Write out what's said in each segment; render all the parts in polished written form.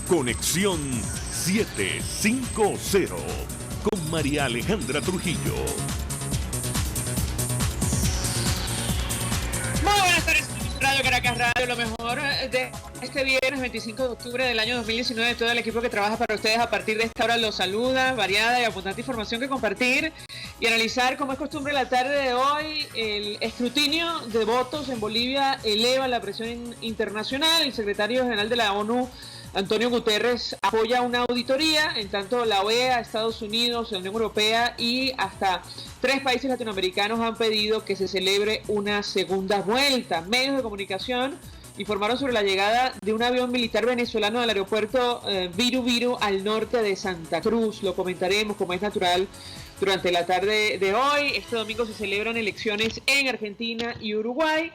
Conexión 750 con María Alejandra Trujillo. Muy buenas tardes, Radio Caracas Radio, lo mejor de este viernes 25 de octubre del año 2019. Todo el equipo que trabaja para ustedes a partir de esta hora los saluda, variada y abundante información que compartir y analizar. Como es costumbre la tarde de hoy, el escrutinio de votos en Bolivia eleva la presión internacional. El secretario general de la ONU, Antonio Guterres, apoya una auditoría, en tanto la OEA, Estados Unidos, la Unión Europea y hasta 3 países latinoamericanos han pedido que se celebre una segunda vuelta. Medios de comunicación informaron sobre la llegada de un avión militar venezolano al aeropuerto Viru Viru al norte de Santa Cruz. Lo comentaremos como es natural durante la tarde de hoy. Este domingo se celebran elecciones en Argentina y Uruguay.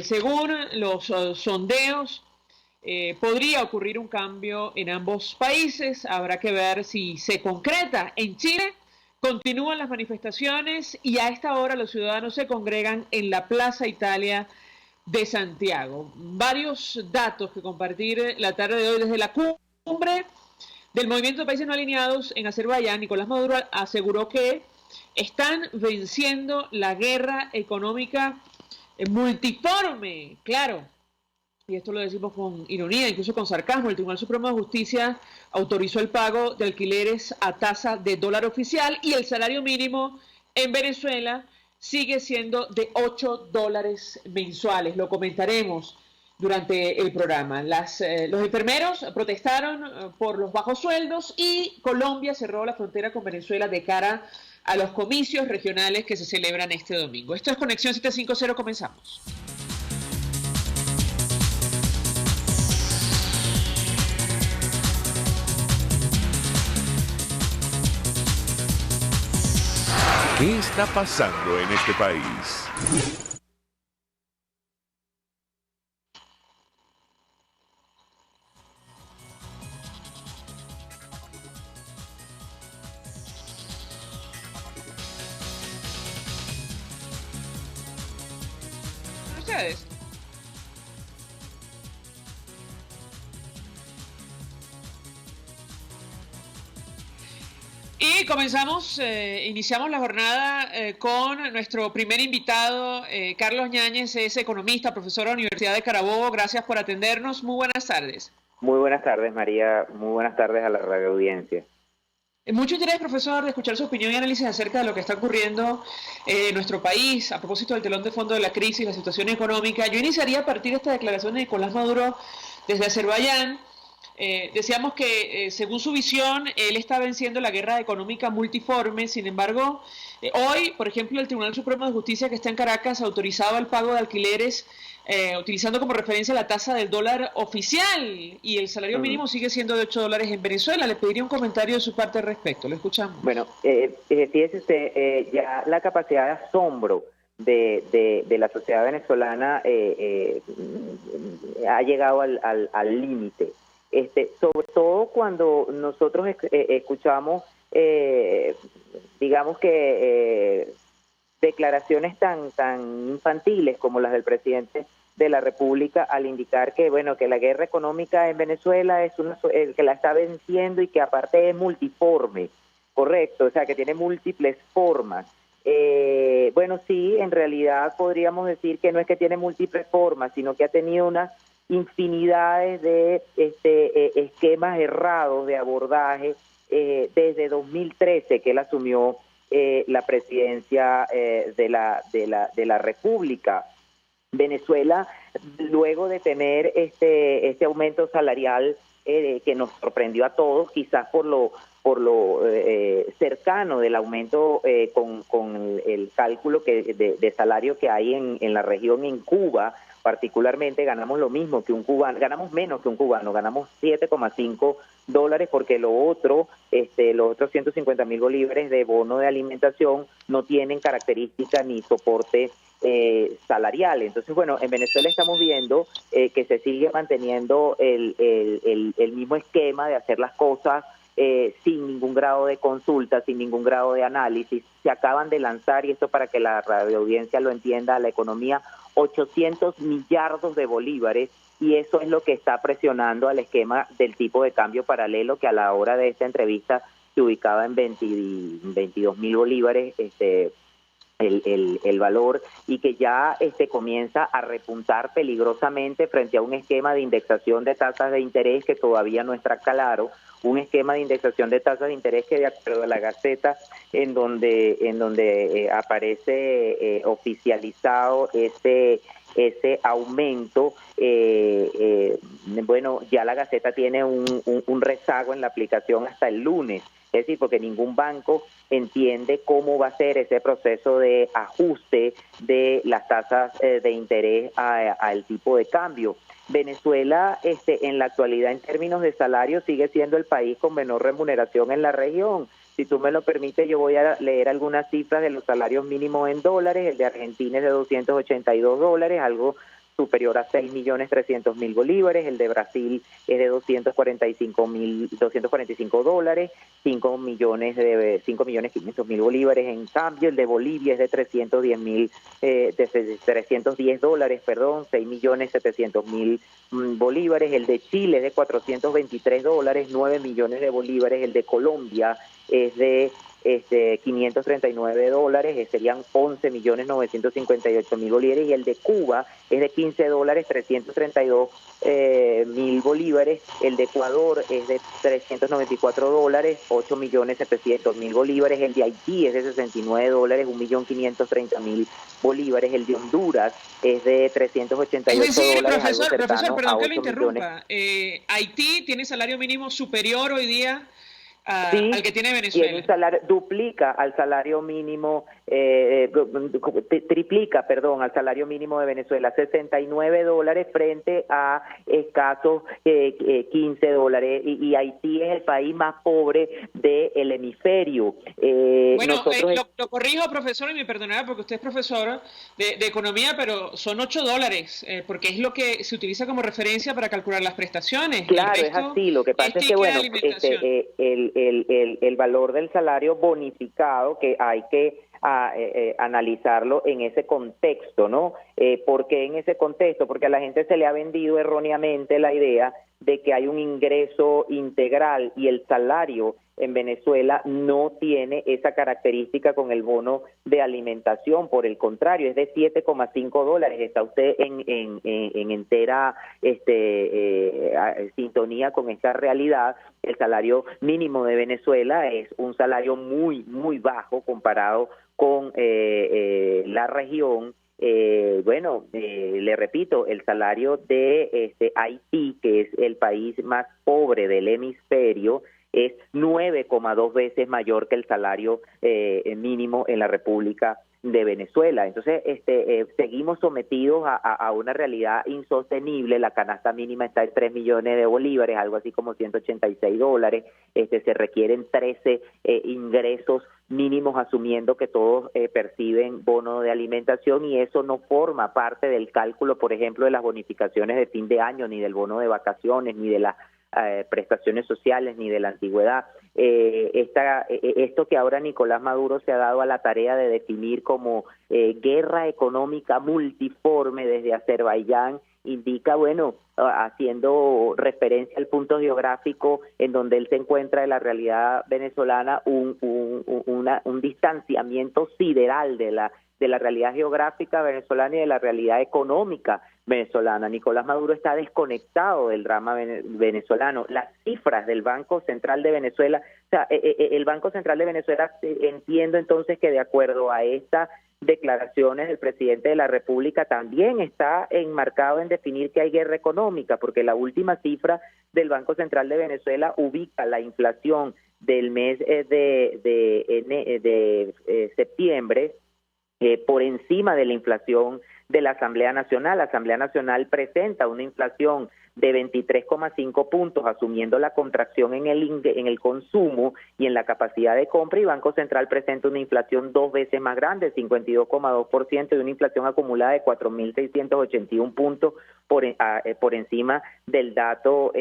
Según los sondeos, podría ocurrir un cambio en ambos países. Habrá que ver si se concreta. En Chile continúan las manifestaciones y a esta hora los ciudadanos se congregan en la Plaza Italia de Santiago. Varios datos que compartir la tarde de hoy desde la cumbre del Movimiento de Países No Alineados en Azerbaiyán. Nicolás Maduro aseguró que están venciendo la guerra económica multiforme, claro. Y esto lo decimos con ironía, incluso con sarcasmo. El Tribunal Supremo de Justicia autorizó el pago de alquileres a tasa de dólar oficial y el salario mínimo en Venezuela sigue siendo de $8 mensuales. Lo comentaremos durante el programa. Los enfermeros protestaron por los bajos sueldos y Colombia cerró la frontera con Venezuela de cara a los comicios regionales que se celebran este domingo. Esto es Conexión 750, comenzamos. ¿Qué está pasando en este país? ¿Ustedes? Y comenzamos, iniciamos la jornada con nuestro primer invitado, Carlos Ñáñez, es economista, profesor de la Universidad de Carabobo. Gracias por atendernos. Muy buenas tardes. Muy buenas tardes, María. Muy buenas tardes a la radio audiencia. Mucho interés, profesor, de escuchar su opinión y análisis acerca de lo que está ocurriendo en nuestro país a propósito del telón de fondo de la crisis, la situación económica. Yo iniciaría a partir de esta declaración de Nicolás Maduro desde Azerbaiyán. Decíamos que según su visión él está venciendo la guerra económica multiforme. Sin embargo, hoy, por ejemplo, el Tribunal Supremo de Justicia que está en Caracas ha autorizado el pago de alquileres utilizando como referencia la tasa del dólar oficial y el salario mínimo sigue siendo de $8 en Venezuela. Le pediría un comentario de su parte al respecto. Lo escuchamos. Bueno, fíjese usted, ya la capacidad de asombro de la sociedad venezolana ha llegado al límite. Sobre todo cuando nosotros escuchamos, digamos que declaraciones tan infantiles como las del presidente de la República al indicar que bueno que la guerra económica en Venezuela es que la está venciendo y que aparte es multiforme, correcto, o sea que tiene múltiples formas. Bueno, sí, en realidad podríamos decir que no es que tiene múltiples formas, sino que ha tenido unas infinidades de esquemas errados de abordaje desde 2013 que él asumió la presidencia de la República. Venezuela, luego de tener este aumento salarial que nos sorprendió a todos, quizás por lo cercano del aumento con el cálculo de salario que hay en la región, en Cuba, particularmente ganamos lo mismo que un cubano, ganamos menos que un cubano, ganamos $7,5 porque los otros 150.000 bolívares de bono de alimentación no tienen características ni soporte salarial. Entonces, bueno, en Venezuela estamos viendo que se sigue manteniendo el mismo esquema de hacer las cosas sin ningún grado de consulta, sin ningún grado de análisis. Se acaban de lanzar, y esto para que la radioaudiencia lo entienda, la economía, 800 millardos de bolívares y eso es lo que está presionando al esquema del tipo de cambio paralelo, que a la hora de esta entrevista se ubicaba en 22.000 bolívares el valor, y que ya comienza a repuntar peligrosamente frente a un esquema de indexación de tasas de interés que todavía no está claro, un esquema de indexación de tasas de interés que, de acuerdo a la Gaceta, en donde aparece oficializado ese aumento, bueno, ya la Gaceta tiene un rezago en la aplicación hasta el lunes, es decir, porque ningún banco entiende cómo va a ser ese proceso de ajuste de las tasas de interés al tipo de cambio. Venezuela, en la actualidad, en términos de salario, sigue siendo el país con menor remuneración en la región. Si tú me lo permites, yo voy a leer algunas cifras de los salarios mínimos en dólares. El de Argentina es de $282, algo superior a 6.300.000 bolívares, el de Brasil es de $245, 5.500.000 bolívares. En cambio, el de Bolivia es de $310, perdón, 6.700.000 bolívares. El de Chile es de $423, 9 millones de bolívares. El de Colombia es de $539, serían 11.958.000 bolívares, y el de Cuba es de $15, 332.000 bolívares. El de Ecuador es de $394, 8.700.000 bolívares. El de Haití es de $69, 1.530.000 bolívares. El de Honduras es de $388, es decir, profesor, a perdón que lo 8 interrumpa. Haití tiene salario mínimo superior hoy día sí, al que tiene Venezuela. Tiene un salario, duplica al salario mínimo, triplica, perdón, al salario mínimo de Venezuela, $69 frente a escasos $15, y Haití es el país más pobre del hemisferio. Bueno, lo corrijo, profesor, y me perdonará porque usted es profesor de economía, pero son $8, porque es lo que se utiliza como referencia para calcular las prestaciones. Claro, es así. Lo que pasa es que, bueno, el valor del salario bonificado, que hay que analizarlo en ese contexto, ¿no? ¿Por qué en ese contexto? Porque a la gente se le ha vendido erróneamente la idea de que hay un ingreso integral, y el salario en Venezuela no tiene esa característica con el bono de alimentación. Por el contrario, es de $7,5. Está usted en entera sintonía con esta realidad. El salario mínimo de Venezuela es un salario muy, muy bajo comparado con la región. Le repito, el salario de Haití, que es el país más pobre del hemisferio, es 9,2 veces mayor que el salario mínimo en la República de Venezuela. Entonces, seguimos sometidos a una realidad insostenible. La canasta mínima está en 3 millones de bolívares, algo así como $186. Se requieren 13 ingresos mínimos, asumiendo que todos perciben bono de alimentación, y eso no forma parte del cálculo, por ejemplo, de las bonificaciones de fin de año, ni del bono de vacaciones, ni de las prestaciones sociales, ni de la antigüedad. Esto que ahora Nicolás Maduro se ha dado a la tarea de definir como guerra económica multiforme desde Azerbaiyán, indica, bueno, haciendo referencia al punto geográfico en donde él se encuentra de la realidad venezolana, un distanciamiento sideral de la realidad geográfica venezolana y de la realidad económica venezolana. Nicolás Maduro está desconectado del drama venezolano. Las cifras del Banco Central de Venezuela, o sea, el Banco Central de Venezuela, entiendo entonces que de acuerdo a estas declaraciones del presidente de la República, también está enmarcado en definir que hay guerra económica, porque la última cifra del Banco Central de Venezuela ubica la inflación del mes de septiembre por encima de la inflación de la Asamblea Nacional. La Asamblea Nacional presenta una inflación de 23,5 puntos, asumiendo la contracción en el consumo y en la capacidad de compra, y Banco Central presenta una inflación 2 veces más grande, 52,2%, y una inflación acumulada de 4.681 puntos por encima del dato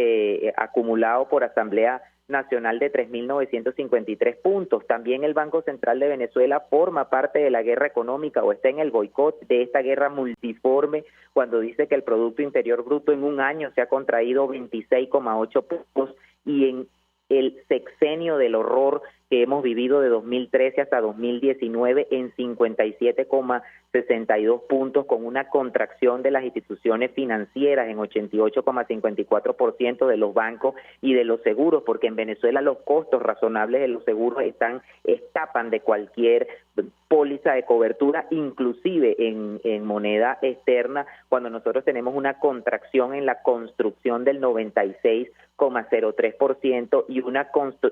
acumulado por Asamblea nacional de 3.953 puntos. También el Banco Central de Venezuela forma parte de la guerra económica o está en el boicot de esta guerra multiforme cuando dice que el Producto Interior Bruto en un año se ha contraído 26,8 puntos y en el sexenio del horror que hemos vivido de 2013 hasta 2019 en 57,62 puntos, con una contracción de las instituciones financieras en 88,54% de los bancos y de los seguros, porque en Venezuela los costos razonables de los seguros escapan de cualquier póliza de cobertura, inclusive en moneda externa, cuando nosotros tenemos una contracción en la construcción del 96,03% y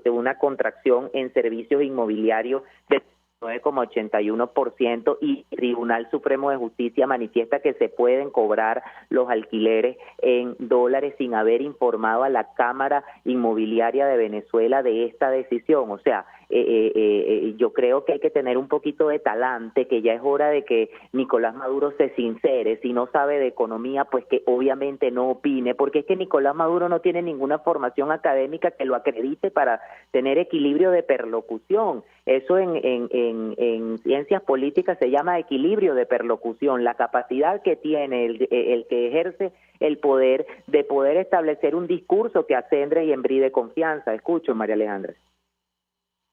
una contracción en servicios inmobiliarios del 9,81%, y el Tribunal Supremo de Justicia manifiesta que se pueden cobrar los alquileres en dólares sin haber informado a la Cámara Inmobiliaria de Venezuela de esta decisión. O sea, yo creo que hay que tener un poquito de talante, que ya es hora de que Nicolás Maduro se sincere. Si no sabe de economía, pues que obviamente no opine, porque es que Nicolás Maduro no tiene ninguna formación académica que lo acredite para tener equilibrio de perlocución. Eso en ciencias políticas se llama equilibrio de perlocución, la capacidad que tiene el que ejerce el poder de poder establecer un discurso que acendre y embride confianza. Escucho, María Alejandra.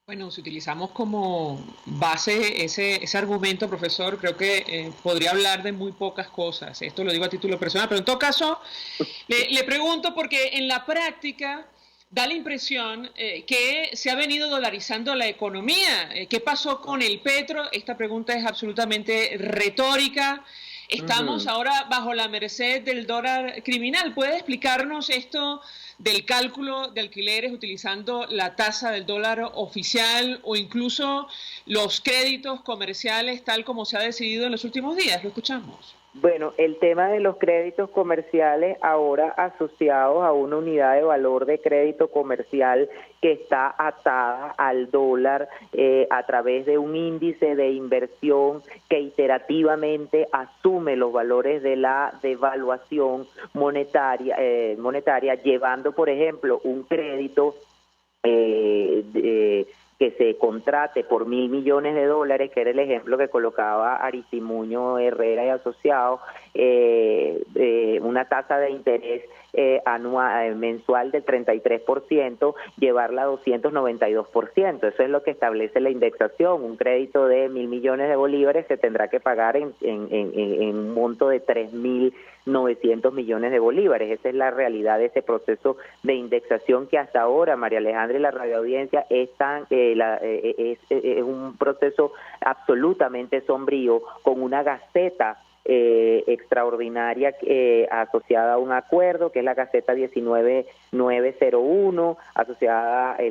Bueno, si utilizamos como base ese argumento, profesor, creo que podría hablar de muy pocas cosas. Esto lo digo a título personal, pero en todo caso, le pregunto porque en la práctica da la impresión que se ha venido dolarizando la economía. ¿Qué pasó con el petro? Esta pregunta es absolutamente retórica. Estamos ahora bajo la merced del dólar criminal. ¿Puede explicarnos esto del cálculo de alquileres utilizando la tasa del dólar oficial o incluso los créditos comerciales tal como se ha decidido en los últimos días? Lo escuchamos. Bueno, el tema de los créditos comerciales ahora asociados a una unidad de valor de crédito comercial que está atada al dólar a través de un índice de inversión que iterativamente asume los valores de la devaluación monetaria, llevando, por ejemplo, un crédito que se contrate por $1.000 millones, que era el ejemplo que colocaba Aristimuño Herrera y Asociados, una tasa de interés anual, mensual del 33%, llevarla a 292%. Eso es lo que establece la indexación. Un crédito de $1.000 millones se tendrá que pagar en un monto de 3.900 millones de bolívares. Esa es la realidad de ese proceso de indexación que hasta ahora, María Alejandra y la radioaudiencia, es un proceso absolutamente sombrío, con una gaceta extraordinaria asociada a un acuerdo, que es la Gaceta 19901, asociada a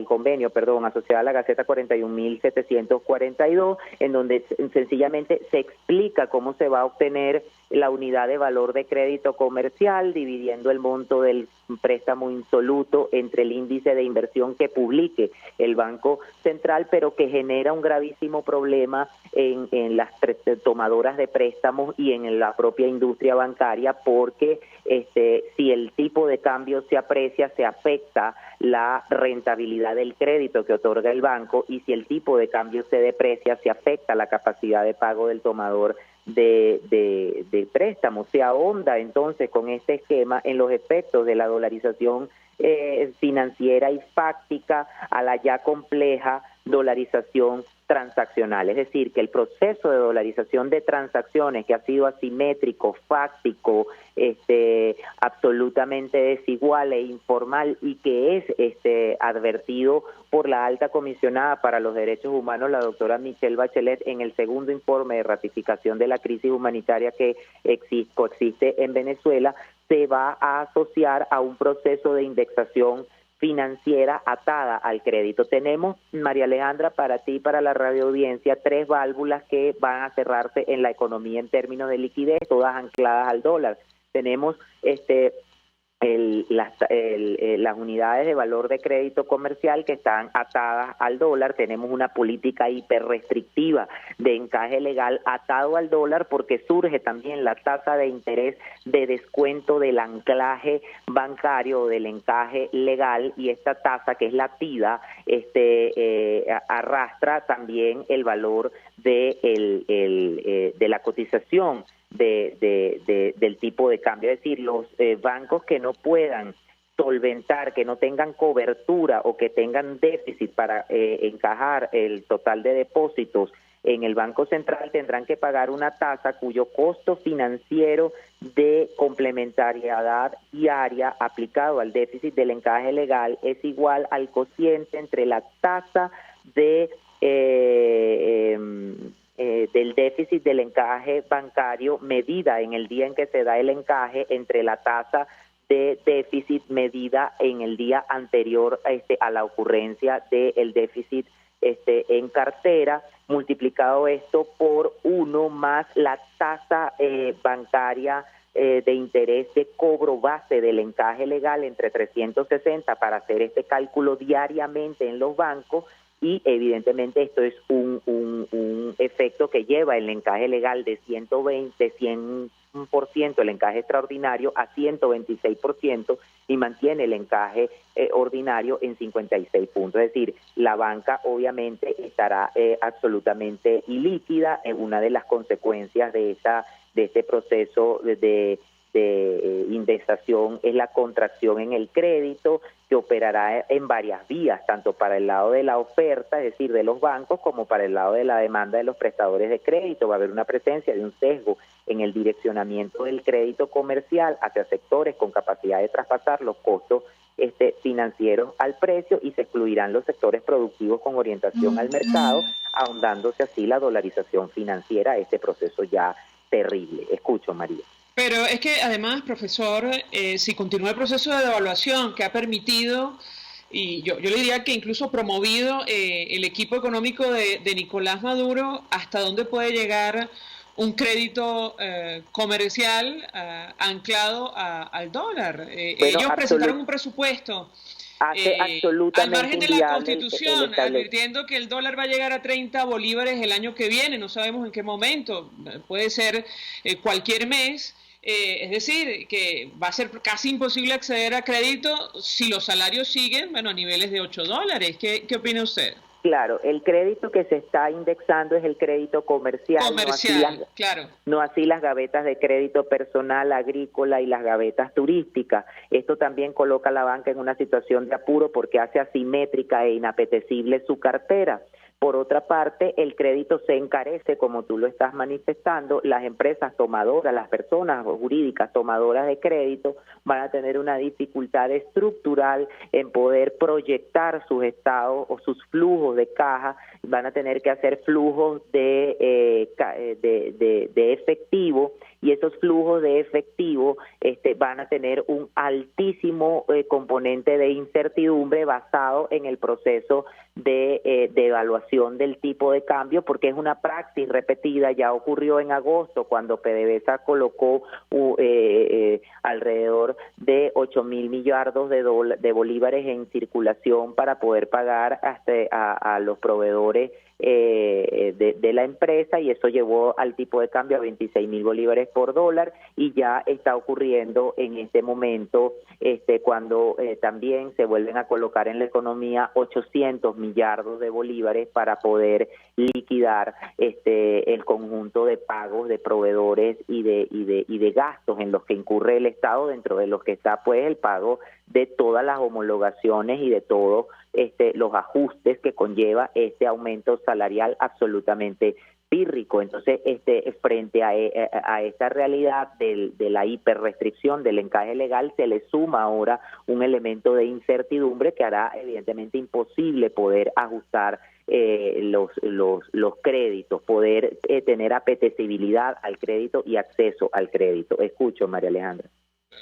la Gaceta 41.742, en donde sencillamente se explica cómo se va a obtener la unidad de valor de crédito comercial, dividiendo el monto del préstamo insoluto entre el índice de inversión que publique el Banco Central, pero que genera un gravísimo problema en las tomadoras de préstamos y en la propia industria bancaria, porque si el tipo de cambio se aprecia, se afecta la rentabilidad del crédito que otorga el banco, y si el tipo de cambio se deprecia, se afecta la capacidad de pago del tomador de préstamos. Se ahonda entonces con este esquema en los efectos de la dolarización financiera y fáctica a la ya compleja dolarización transaccional. Es decir, que el proceso de dolarización de transacciones, que ha sido asimétrico, fáctico, absolutamente desigual e informal, y que es advertido por la alta comisionada para los derechos humanos, la doctora Michelle Bachelet, en el segundo informe de ratificación de la crisis humanitaria que coexiste en Venezuela, se va a asociar a un proceso de indexación financiera atada al crédito. Tenemos, María Alejandra, para ti y para la radioaudiencia, 3 válvulas que van a cerrarse en la economía en términos de liquidez, todas ancladas al dólar. Tenemos las unidades de valor de crédito comercial que están atadas al dólar. Tenemos una política hiperrestrictiva de encaje legal atado al dólar, porque surge también la tasa de interés de descuento del anclaje bancario o del encaje legal, y esta tasa, que es la TIDA, arrastra también el valor de la cotización del tipo de cambio. Es decir, los bancos que no puedan solventar, que no tengan cobertura o que tengan déficit para encajar el total de depósitos en el Banco Central, tendrán que pagar una tasa cuyo costo financiero de complementariedad diaria aplicado al déficit del encaje legal es igual al cociente entre la tasa del déficit del encaje bancario medida en el día en que se da el encaje entre la tasa de déficit medida en el día anterior a la ocurrencia del déficit en cartera, multiplicado esto por 1 más la tasa bancaria de interés de cobro base del encaje legal entre 360 para hacer este cálculo diariamente en los bancos. Y evidentemente esto es un efecto que lleva el encaje legal de 100% el encaje extraordinario a 126% y mantiene el encaje ordinario en 56 puntos. Es decir, la banca obviamente estará absolutamente ilíquida. Una de las consecuencias de este proceso de indexación es la contracción en el crédito, que operará en varias vías, tanto para el lado de la oferta, es decir, de los bancos, como para el lado de la demanda de los prestadores de crédito. Va a haber una presencia de un sesgo en el direccionamiento del crédito comercial hacia sectores con capacidad de traspasar los costos financieros al precio, y se excluirán los sectores productivos con orientación al mercado, ahondándose así la dolarización financiera, este proceso ya terrible. Escucho, María. Pero es que además, profesor, si continúa el proceso de devaluación que ha permitido, y yo le diría que incluso promovido el equipo económico de Nicolás Maduro, ¿hasta dónde puede llegar un crédito comercial anclado al dólar? Ellos presentaron un presupuesto al margen de la Constitución, advirtiendo que el dólar va a llegar a 30 bolívares el año que viene. No sabemos en qué momento, puede ser cualquier mes. Es decir, que va a ser casi imposible acceder a crédito si los salarios siguen, a niveles de $8. ¿Qué opina usted? Claro, el crédito que se está indexando es el crédito comercial, claro. No así las gavetas de crédito personal, agrícola y las gavetas turísticas. Esto también coloca a la banca en una situación de apuro porque hace asimétrica e inapetecible su cartera. Por otra parte, el crédito se encarece, como tú lo estás manifestando. Las empresas tomadoras, las personas jurídicas tomadoras de crédito van a tener una dificultad estructural en poder proyectar sus estados o sus flujos de caja. Van a tener que hacer flujos de efectivo, y esos flujos de efectivo van a tener un altísimo componente de incertidumbre basado en el proceso de evaluación del tipo de cambio, porque es una praxis repetida. Ya ocurrió en agosto cuando PDVSA colocó alrededor de 8.000 millardos de bolívares en circulación para poder pagar a los proveedores de la empresa, y eso llevó al tipo de cambio a 26.000 bolívares por dólar, y ya está ocurriendo en este momento cuando también se vuelven a colocar en la economía 800 millardos de bolívares para poder liquidar el conjunto de pagos de proveedores y de gastos en los que incurre el Estado, dentro de los que está pues el pago de todas las homologaciones y de todos los ajustes que conlleva este aumento salarial absolutamente pírrico. Entonces, frente a esta realidad de la hiperrestricción del encaje legal, se le suma ahora un elemento de incertidumbre que hará evidentemente imposible poder ajustar los créditos, poder tener apetecibilidad al crédito y acceso al crédito. Escucho, María Alejandra.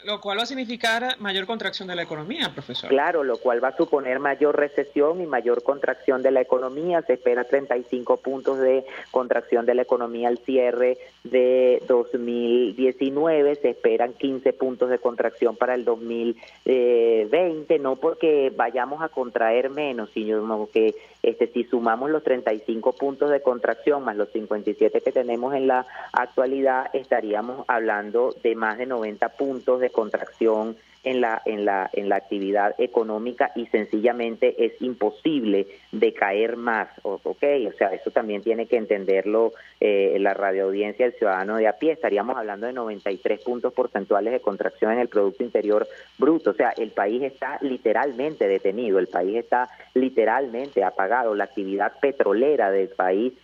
Lo cual va a significar mayor contracción de la economía, profesor. Claro, lo cual va a suponer mayor recesión y mayor contracción de la economía. Se espera 35 puntos de contracción de la economía al cierre de 2019, se esperan 15 puntos de contracción para el 2020, no porque vayamos a contraer menos, sino que si sumamos los 35 puntos de contracción más los 57 que tenemos en la actualidad, estaríamos hablando de más de 90 puntos de contracción en la actividad económica, y sencillamente es imposible decaer más, ¿ok? O sea, eso también tiene que entenderlo la radioaudiencia, el ciudadano de a pie. Estaríamos hablando de 93 puntos porcentuales de contracción en el Producto Interior Bruto. O sea, el país está literalmente detenido, el país está literalmente apagado. La actividad petrolera del país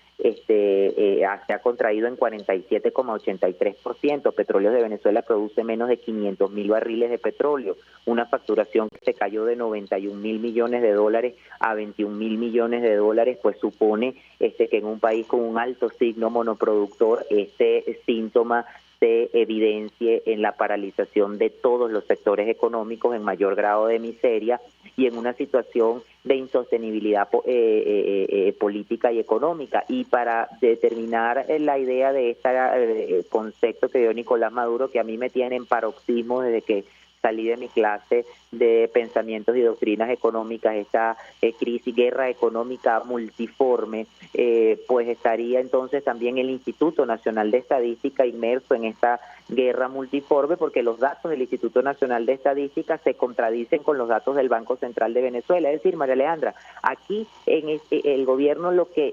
se ha contraído en 47,83%. Petróleos de Venezuela produce menos de 500.000 barriles de petróleo, una facturación que se cayó de 91.000 millones de dólares a 21.000 millones de dólares, pues supone que en un país con un alto signo monoproductor, este síntoma se evidencie en la paralización de todos los sectores económicos, en mayor grado de miseria y en una situación de insostenibilidad política y económica. Y para determinar la idea de este concepto que dio Nicolás Maduro, que a mí me tiene en paroxismo desde que salí de mi clase de pensamientos y doctrinas económicas, esta guerra económica multiforme, pues estaría entonces también el Instituto Nacional de Estadística inmerso en esta guerra multiforme, porque los datos del Instituto Nacional de Estadística se contradicen con los datos del Banco Central de Venezuela. Es decir, María Alejandra, aquí el gobierno lo que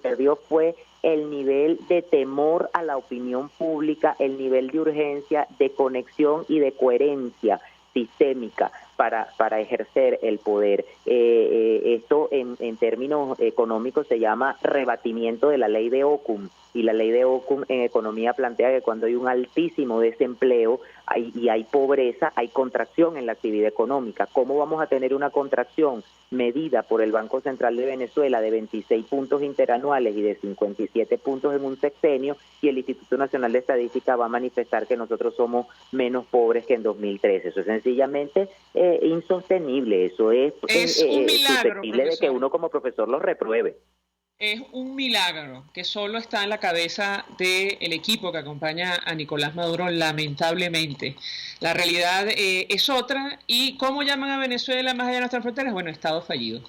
perdió fue el nivel de temor a la opinión pública, el nivel de urgencia, de conexión y de coherencia sistémica para ejercer el poder. Esto en términos económicos se llama rebatimiento de la ley de Ockham, y la ley de Ockham en economía plantea que cuando hay un altísimo desempleo y hay pobreza, hay contracción en la actividad económica. ¿Cómo vamos a tener una contracción medida por el Banco Central de Venezuela de 26 puntos interanuales y de 57 puntos en un sexenio, y el Instituto Nacional de Estadística va a manifestar que nosotros somos menos pobres que en 2013? Eso es sencillamente insostenible. Eso es un milagro, susceptible de que uno como profesor lo repruebe. Es un milagro que solo está en la cabeza del equipo que acompaña a Nicolás Maduro, lamentablemente. La realidad es otra. ¿Y cómo llaman a Venezuela más allá de nuestras fronteras? Bueno, Estado fallido.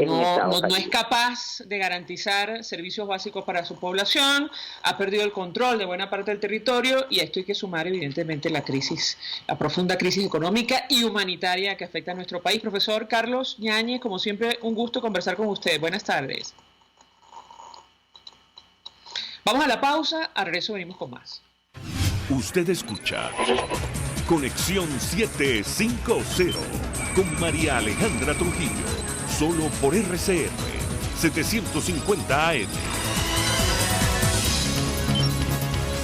No es capaz de garantizar servicios básicos para su población, ha perdido el control de buena parte del territorio, y a esto hay que sumar evidentemente la profunda crisis económica y humanitaria que afecta a nuestro país. Profesor Carlos Yáñez, como siempre, un gusto conversar con usted. Buenas tardes. Vamos a la pausa, al regreso venimos con más. Usted escucha Conexión 750 con María Alejandra Trujillo, solo por RCR 750 AM.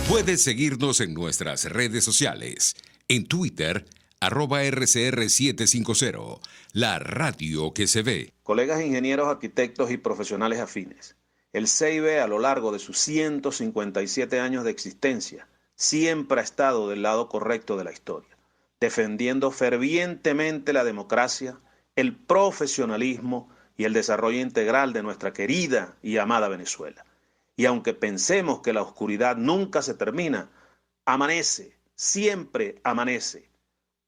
Puedes seguirnos en nuestras redes sociales. En Twitter, @RCR750, la radio que se ve. Colegas ingenieros, arquitectos y profesionales afines, el CIB, a lo largo de sus 157 años de existencia, siempre ha estado del lado correcto de la historia, defendiendo fervientemente la democracia, el profesionalismo y el desarrollo integral de nuestra querida y amada Venezuela. Y aunque pensemos que la oscuridad nunca se termina, amanece, siempre amanece,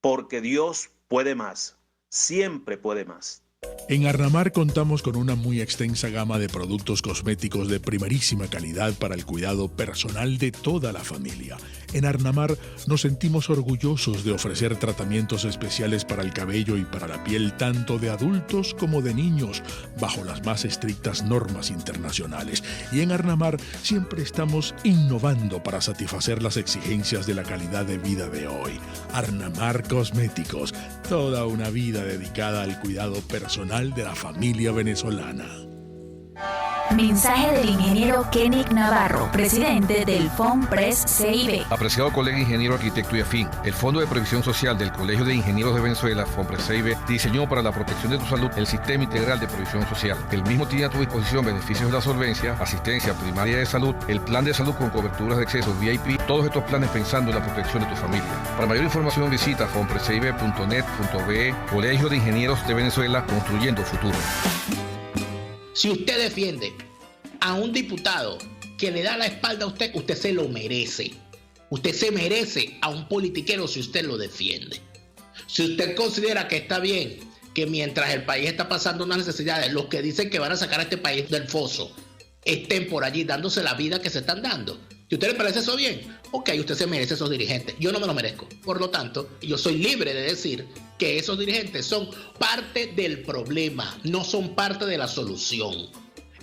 porque Dios puede más, siempre puede más. En Arnamar contamos con una muy extensa gama de productos cosméticos de primerísima calidad para el cuidado personal de toda la familia. En Arnamar nos sentimos orgullosos de ofrecer tratamientos especiales para el cabello y para la piel, tanto de adultos como de niños, bajo las más estrictas normas internacionales. Y en Arnamar siempre estamos innovando para satisfacer las exigencias de la calidad de vida de hoy. Arnamar Cosméticos, toda una vida dedicada al cuidado personal de la familia venezolana. Mensaje del ingeniero Kenneth Navarro, presidente del FONPRES CIB. Apreciado colega ingeniero, arquitecto y afín, el Fondo de Previsión Social del Colegio de Ingenieros de Venezuela, FONPRES CIB, diseñó para la protección de tu salud el Sistema Integral de Previsión Social. El mismo tiene a tu disposición beneficios de la solvencia, asistencia primaria de salud, el plan de salud con coberturas de acceso VIP, todos estos planes pensando en la protección de tu familia. Para mayor información visita fonprescibe.net.be. Colegio de Ingenieros de Venezuela, construyendo futuro. Si usted defiende a un diputado que le da la espalda a usted, usted se lo merece. Usted se merece a un politiquero si usted lo defiende. Si usted considera que está bien que mientras el país está pasando unas necesidades, los que dicen que van a sacar a este país del foso estén por allí dándose la vida que se están dando. Si a usted le parece eso bien, ok, usted se merece esos dirigentes. Yo no me lo merezco. Por lo tanto, yo soy libre de decir que esos dirigentes son parte del problema, no son parte de la solución.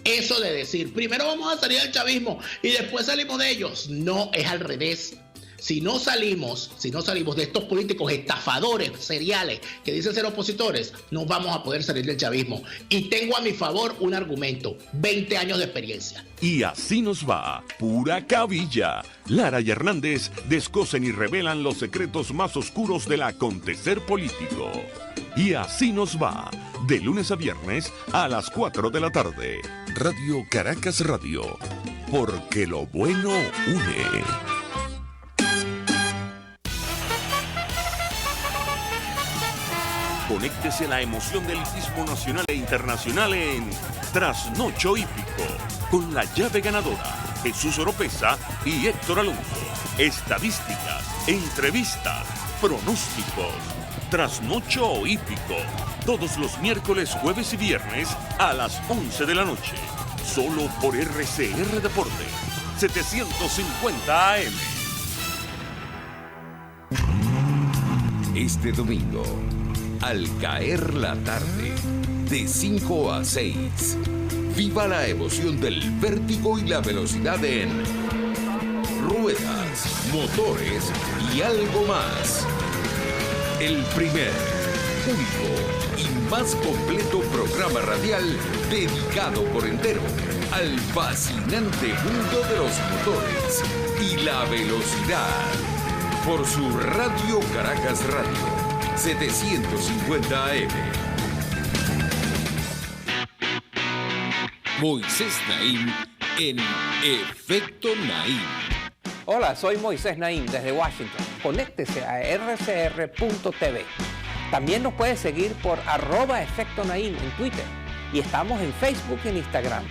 Eso de decir, primero vamos a salir del chavismo y después salimos de ellos, no, es al revés. Si no salimos de estos políticos estafadores seriales que dicen ser opositores, no vamos a poder salir del chavismo. Y tengo a mi favor un argumento, 20 años de experiencia. Y así nos va, pura cabilla. Lara y Hernández descosen y revelan los secretos más oscuros del acontecer político. Y así nos va, de lunes a viernes a las 4 de la tarde. Radio Caracas Radio, porque lo bueno une. Conéctese a la emoción del hipismo nacional e internacional en Trasnocho Hípico, con la llave ganadora, Jesús Oropesa y Héctor Alonso. Estadísticas, entrevistas, pronósticos. Trasnocho Hípico, todos los miércoles, jueves y viernes a las 11 de la noche. Solo por RCR Deporte, 750 AM. Este domingo, al caer la tarde, de 5 a 6, viva la emoción del vértigo y la velocidad en ruedas, motores y algo más. El primer, único y más completo programa radial dedicado por entero al fascinante mundo de los motores y la velocidad. Por su Radio Caracas Radio 750 AM. Moisés Naim en Efecto Naim. Hola, soy Moisés Naim desde Washington. Conéctese a rcr.tv. También nos puede seguir por @Efecto Naim en Twitter. Y estamos en Facebook y en Instagram.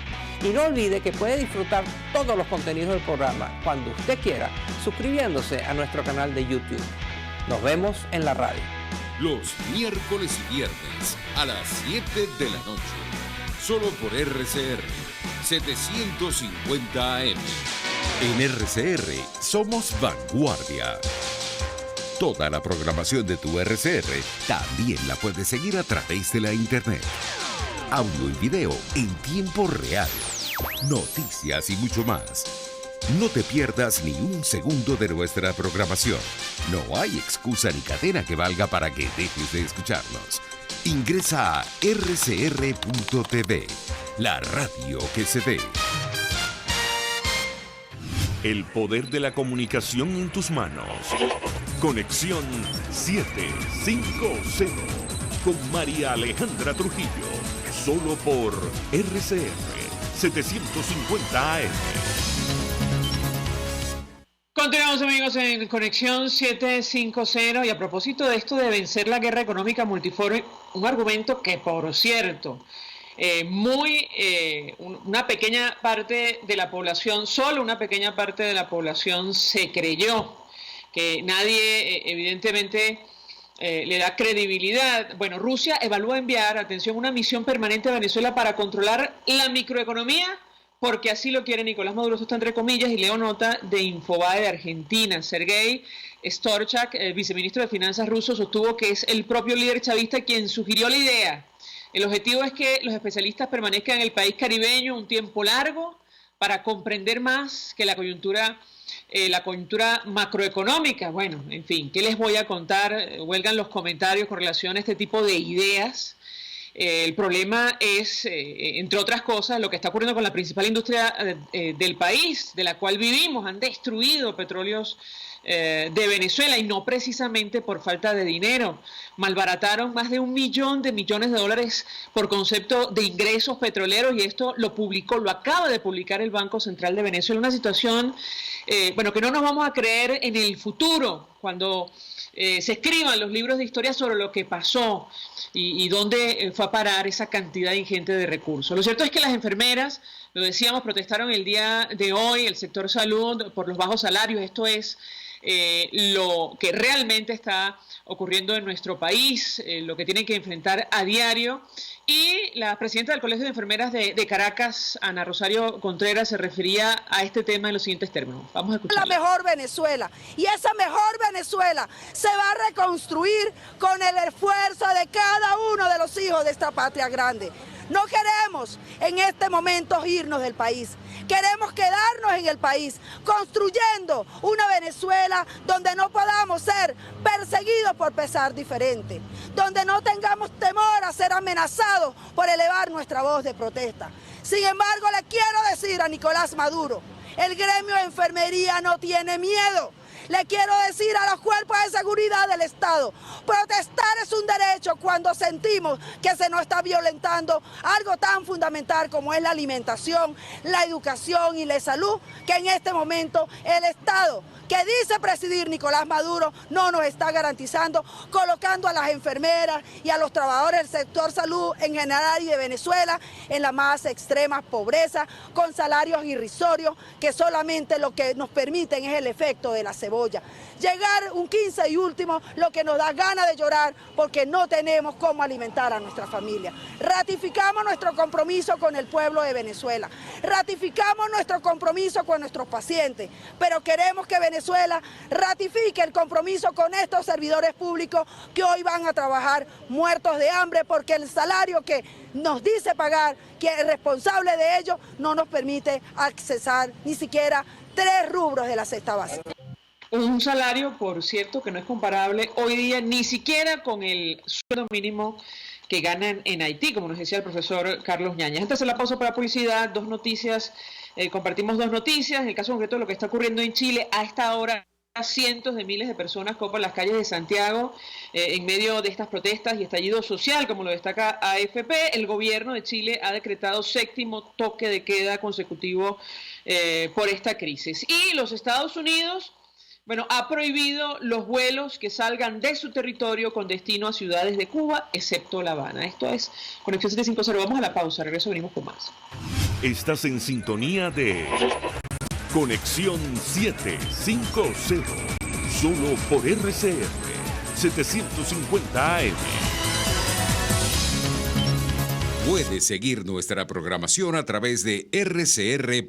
Y no olvide que puede disfrutar todos los contenidos del programa cuando usted quiera, suscribiéndose a nuestro canal de YouTube. Nos vemos en la radio. Los miércoles y viernes a las 7 de la noche. Solo por RCR 750 AM. En RCR somos vanguardia. Toda la programación de tu RCR también la puedes seguir a través de la internet. Audio y video en tiempo real. Noticias y mucho más. No te pierdas ni un segundo de nuestra programación. No hay excusa ni cadena que valga para que dejes de escucharnos. Ingresa a rcr.tv, la radio que se ve. El poder de la comunicación en tus manos. Conexión 750 con María Alejandra Trujillo. Solo por RCR 750 AM. Continuamos, amigos, en Conexión 750 y a propósito de esto de vencer la guerra económica multiforme, un argumento que, por cierto, una pequeña parte de la población, solo una pequeña parte de la población se creyó, que nadie evidentemente le da credibilidad. Bueno, Rusia evalúa enviar, atención, una misión permanente a Venezuela para controlar la microeconomía, porque así lo quiere Nicolás Maduro. Esto está entre comillas y leo nota de Infobae de Argentina. Sergei Storchak, el viceministro de Finanzas ruso, sostuvo que es el propio líder chavista quien sugirió la idea. El objetivo es que los especialistas permanezcan en el país caribeño un tiempo largo para comprender más que la coyuntura macroeconómica. Bueno, en fin, ¿qué les voy a contar? Huelgan los comentarios con relación a este tipo de ideas. El problema es, entre otras cosas, lo que está ocurriendo con la principal industria del país, de la cual vivimos. Han destruido petróleos de Venezuela y no precisamente por falta de dinero. Malbarataron más de $1 millones de dólares por concepto de ingresos petroleros, y esto lo acaba de publicar el Banco Central de Venezuela. Una situación, que no nos vamos a creer en el futuro, cuando se escriban los libros de historia sobre lo que pasó y dónde fue a parar esa cantidad ingente de recursos. Lo cierto es que las enfermeras, Lo decíamos, protestaron el día de hoy el sector salud por los bajos salarios. Esto es lo que realmente está ocurriendo en nuestro país, lo que tienen que enfrentar a diario. Y la presidenta del Colegio de Enfermeras de Caracas, Ana Rosario Contreras, se refería a este tema en los siguientes términos. Vamos a escuchar. La mejor Venezuela. Y esa mejor Venezuela se va a reconstruir con el esfuerzo de cada uno de los hijos de esta patria grande. No queremos en este momento irnos del país. Queremos quedarnos en el país, construyendo una Venezuela donde no podamos ser perseguidos por pensar diferente, donde no tengamos temor a ser amenazados por elevar nuestra voz de protesta. Sin embargo, le quiero decir a Nicolás Maduro, el gremio de enfermería no tiene miedo. Le quiero decir a los cuerpos de seguridad del Estado, protestar es un derecho cuando sentimos que se nos está violentando algo tan fundamental como es la alimentación, la educación y la salud, que en este momento el Estado, que dice presidir Nicolás Maduro, no nos está garantizando, colocando a las enfermeras y a los trabajadores del sector salud en general y de Venezuela en la más extrema pobreza, con salarios irrisorios que solamente lo que nos permiten es el efecto de la cebolla. Llegar un 15 y último, lo que nos da ganas de llorar porque no tenemos cómo alimentar a nuestra familia. Ratificamos nuestro compromiso con el pueblo de Venezuela, ratificamos nuestro compromiso con nuestros pacientes, pero queremos que Venezuela ratifique el compromiso con estos servidores públicos que hoy van a trabajar muertos de hambre porque el salario que nos dice pagar, que es responsable de ello, no nos permite accesar ni siquiera 3 rubros de la cesta básica. Un salario, por cierto, que no es comparable hoy día ni siquiera con el sueldo mínimo que ganan en Haití, como nos decía el profesor Carlos Ñañez. Antes de la pausa para publicidad, compartimos 2 noticias. En el caso concreto de lo que está ocurriendo en Chile, a esta hora cientos de miles de personas copan las calles de Santiago en medio de estas protestas y estallido social, como lo destaca AFP. El gobierno de Chile ha decretado 7º toque de queda consecutivo por esta crisis. Y los Estados Unidos, ha prohibido los vuelos que salgan de su territorio con destino a ciudades de Cuba, excepto La Habana. Esto es Conexión 750. Vamos a la pausa, regreso, venimos con más. Estás en sintonía de Conexión 750, solo por RCR 750 AM. Puedes seguir nuestra programación a través de rcr.tv,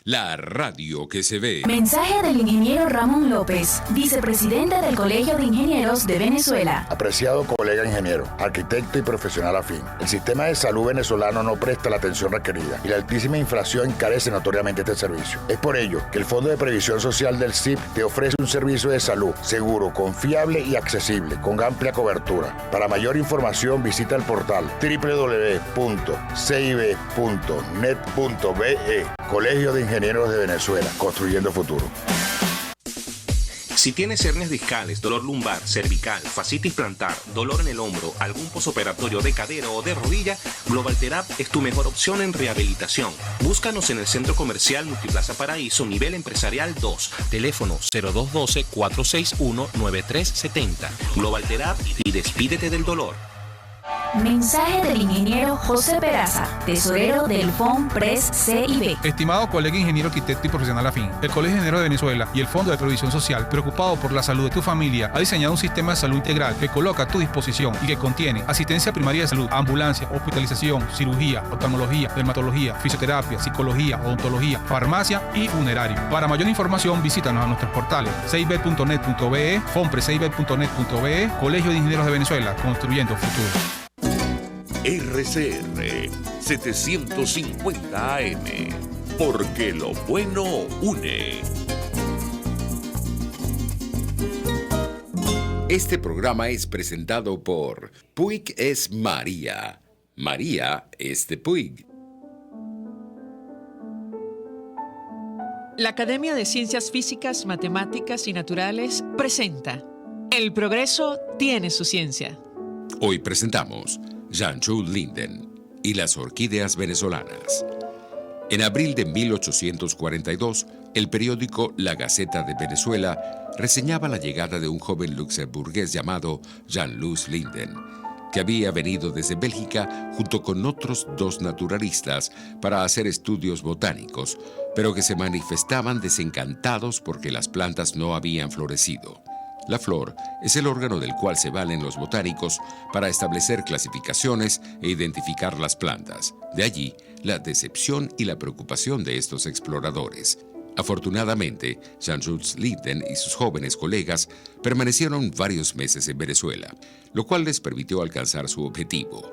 la radio que se ve. Mensaje del ingeniero Ramón López, vicepresidente del Colegio de Ingenieros de Venezuela. Apreciado colega ingeniero, arquitecto y profesional afín, el sistema de salud venezolano no presta la atención requerida y la altísima inflación encarece notoriamente este servicio. Es por ello que el Fondo de Previsión Social del CIP te ofrece un servicio de salud seguro, confiable y accesible, con amplia cobertura. Para mayor información visita el portal www.cib.net.be. Colegio de Ingenieros de Venezuela, construyendo futuro. Si tienes hernias discales, dolor lumbar, cervical, fascitis plantar, dolor en el hombro, algún posoperatorio de cadera o de rodilla, Global Therap es tu mejor opción en rehabilitación. Búscanos en el Centro Comercial Multiplaza Paraíso, nivel empresarial 2, teléfono 0212-461-9370. Global Therap y despídete del dolor. Mensaje del ingeniero José Peraza, tesorero del FOMPRES CIB. Estimado colega ingeniero, arquitecto y profesional afín, el Colegio de Ingenieros de Venezuela y el Fondo de Previsión Social, preocupado por la salud de tu familia, ha diseñado un sistema de salud integral que coloca a tu disposición y que contiene asistencia primaria de salud, ambulancia, hospitalización, cirugía, oftalmología, dermatología, fisioterapia, psicología, odontología, farmacia y funerario. Para mayor información, visítanos a nuestros portales cib.net.be, fomprescib.net.be, Colegio de Ingenieros de Venezuela, construyendo futuro. RCR 750 AM, porque lo bueno une. Este programa es presentado por Puig es María. María es de Puig. La Academia de Ciencias Físicas, Matemáticas y Naturales presenta El progreso tiene su ciencia. Hoy presentamos Jean-Jules Linden y las orquídeas venezolanas. En abril de 1842, el periódico La Gaceta de Venezuela reseñaba la llegada de un joven luxemburgués llamado Jean-Louis Linden. que había venido desde Bélgica junto con otros 2 naturalistas para hacer estudios botánicos, pero que se manifestaban desencantados porque las plantas no habían florecido. La flor es el órgano del cual se valen los botánicos para establecer clasificaciones e identificar las plantas. De allí, la decepción y la preocupación de estos exploradores. Afortunadamente, Jean-Jules Linden y sus jóvenes colegas permanecieron varios meses en Venezuela, lo cual les permitió alcanzar su objetivo.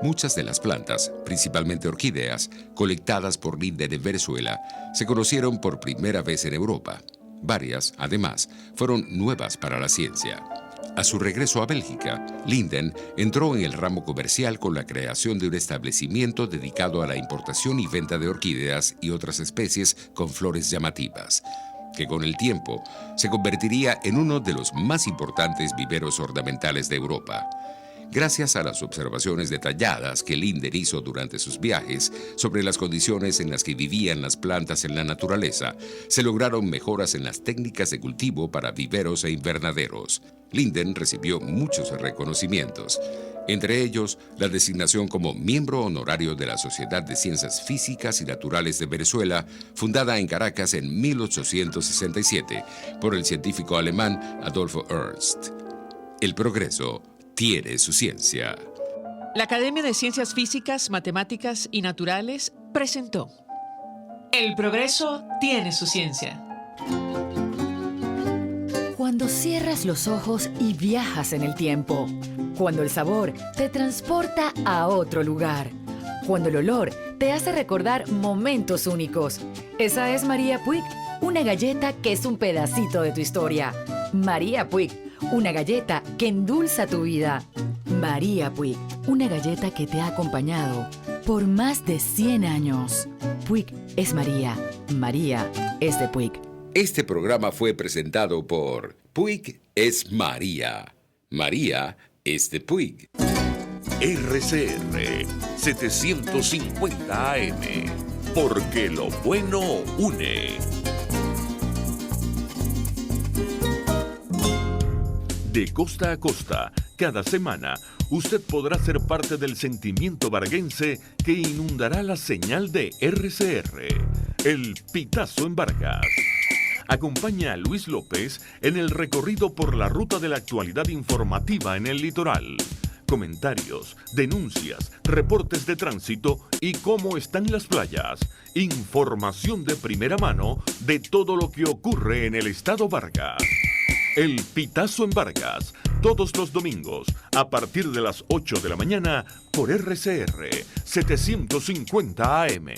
Muchas de las plantas, principalmente orquídeas, colectadas por Linden en Venezuela, se conocieron por primera vez en Europa. Varias, además, fueron nuevas para la ciencia. A su regreso a Bélgica, Linden entró en el ramo comercial con la creación de un establecimiento dedicado a la importación y venta de orquídeas y otras especies con flores llamativas, que con el tiempo se convertiría en uno de los más importantes viveros ornamentales de Europa. Gracias a las observaciones detalladas que Linden hizo durante sus viajes sobre las condiciones en las que vivían las plantas en la naturaleza, se lograron mejoras en las técnicas de cultivo para viveros e invernaderos. Linden recibió muchos reconocimientos, entre ellos la designación como miembro honorario de la Sociedad de Ciencias Físicas y Naturales de Venezuela, fundada en Caracas en 1867 por el científico alemán Adolfo Ernst. El progreso tiene su ciencia. La Academia de Ciencias Físicas, Matemáticas y Naturales presentó El progreso tiene su ciencia. Cuando cierras los ojos y viajas en el tiempo. Cuando el sabor te transporta a otro lugar. Cuando el olor te hace recordar momentos únicos. Esa es María Puig, una galleta que es un pedacito de tu historia. María Puig, una galleta que endulza tu vida. María Puig, una galleta que te ha acompañado por más de 100 años. Puig es María. María es de Puig. Este programa fue presentado por Puig es María. María es de Puig. RCR 750 AM, porque lo bueno une. De costa a costa, cada semana, usted podrá ser parte del sentimiento varguense que inundará la señal de RCR, el Pitazo en Vargas. Acompaña a Luis López en el recorrido por la ruta de la actualidad informativa en el litoral. Comentarios, denuncias, reportes de tránsito y cómo están las playas. Información de primera mano de todo lo que ocurre en el estado Vargas. El Pitazo en Vargas, todos los domingos, a partir de las 8 de la mañana, por RCR 750 AM.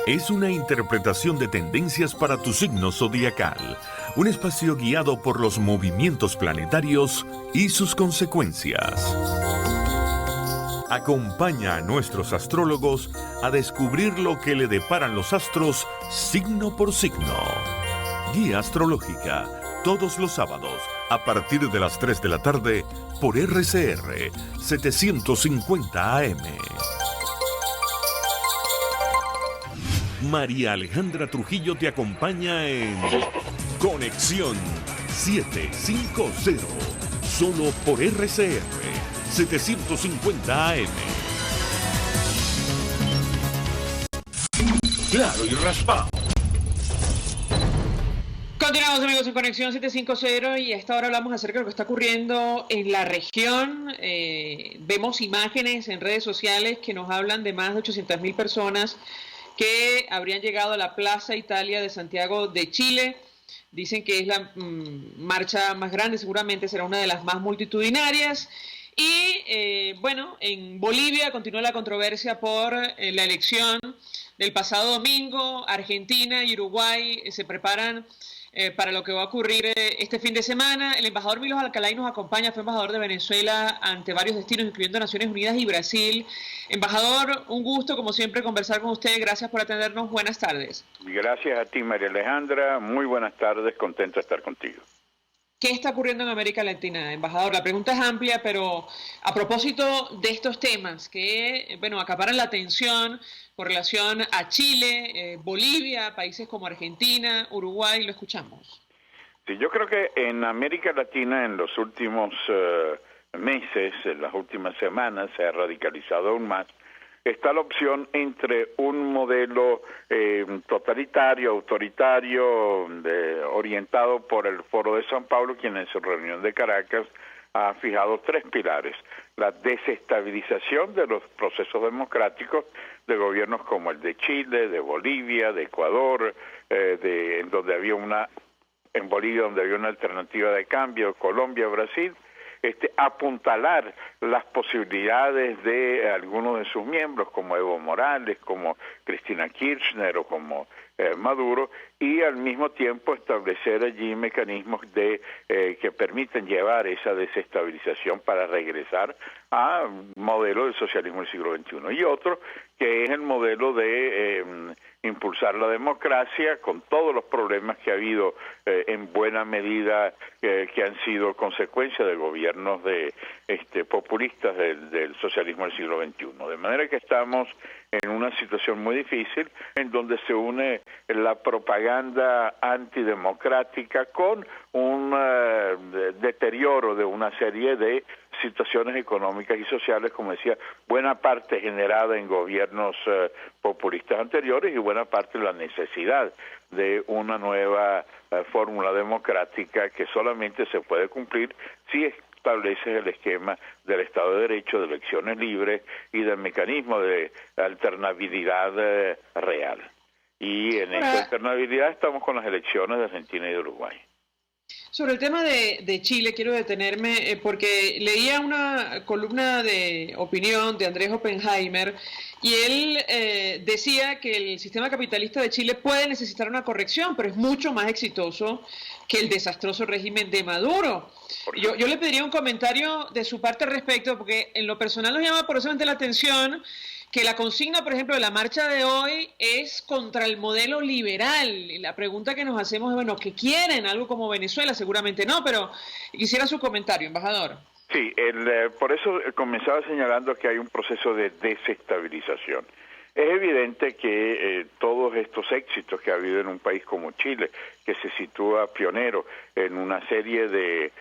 Es una interpretación de tendencias para tu signo zodiacal, un espacio guiado por los movimientos planetarios y sus consecuencias. Acompaña a nuestros astrólogos a descubrir lo que le deparan los astros signo por signo. Guía astrológica, todos los sábados, a partir de las 3 de la tarde, por RCR 750 AM. María Alejandra Trujillo te acompaña en Conexión 750, solo por RCR 750 AM. Claro y raspado. Continuamos, amigos, en Conexión 750 y a esta hora hablamos acerca de lo que está ocurriendo en la región. Vemos imágenes en redes sociales que nos hablan de más de 800.000 personas que habrían llegado a la Plaza Italia de Santiago de Chile. Dicen que es la marcha más grande, seguramente será una de las más multitudinarias. Y bueno, en Bolivia continúa la controversia por la elección del pasado domingo. Argentina y Uruguay se preparan para lo que va a ocurrir este fin de semana. El embajador Milos Alcalay nos acompaña, fue embajador de Venezuela ante varios destinos, incluyendo Naciones Unidas y Brasil. Embajador, un gusto, como siempre, conversar con usted. Gracias por atendernos. Buenas tardes. Gracias a ti, María Alejandra. Muy buenas tardes. Contento de estar contigo. ¿Qué está ocurriendo en América Latina, embajador? La pregunta es amplia, pero a propósito de estos temas que, bueno, acaparan la atención con relación a Chile, Bolivia, países como Argentina, Uruguay, lo escuchamos. Sí, yo creo que en América Latina en los últimos meses, en las últimas semanas, se ha radicalizado aún más. Está la opción entre un modelo totalitario, autoritario, orientado por el Foro de San Pablo, quien en su reunión de Caracas ha fijado 3 pilares: la desestabilización de los procesos democráticos de gobiernos como el de Chile, de Bolivia, de Ecuador, en Bolivia donde había una alternativa de cambio, Colombia, Brasil, apuntalar las posibilidades de algunos de sus miembros, como Evo Morales, como Cristina Kirchner o como Maduro, y al mismo tiempo establecer allí mecanismos que permiten llevar esa desestabilización para regresar a un modelo del socialismo del siglo XXI. Y otro, que es el modelo de impulsar la democracia con todos los problemas que ha habido en buena medida que han sido consecuencia de gobiernos populistas del socialismo del siglo XXI. De manera que estamos en una situación muy difícil en donde se une la propaganda antidemocrática con un deterioro de una serie de situaciones económicas y sociales, como decía, buena parte generada en gobiernos populistas anteriores y buena parte la necesidad de una nueva fórmula democrática que solamente se puede cumplir si establece el esquema del Estado de Derecho, de elecciones libres y del mecanismo de alternabilidad real. Y en esta alternabilidad estamos con las elecciones de Argentina y de Uruguay. Sobre el tema de Chile, quiero detenerme porque leía una columna de opinión de Andrés Oppenheimer y él decía que el sistema capitalista de Chile puede necesitar una corrección, pero es mucho más exitoso que el desastroso régimen de Maduro. Yo le pediría un comentario de su parte al respecto, porque en lo personal nos llama poderosamente la atención que la consigna, por ejemplo, de la marcha de hoy es contra el modelo liberal. Y la pregunta que nos hacemos es, bueno, ¿qué quieren? ¿Algo como Venezuela? Seguramente no, pero quisiera su comentario, embajador. Sí, por eso comenzaba señalando que hay un proceso de desestabilización. Es evidente que todos estos éxitos que ha habido en un país como Chile, que se sitúa pionero en una serie de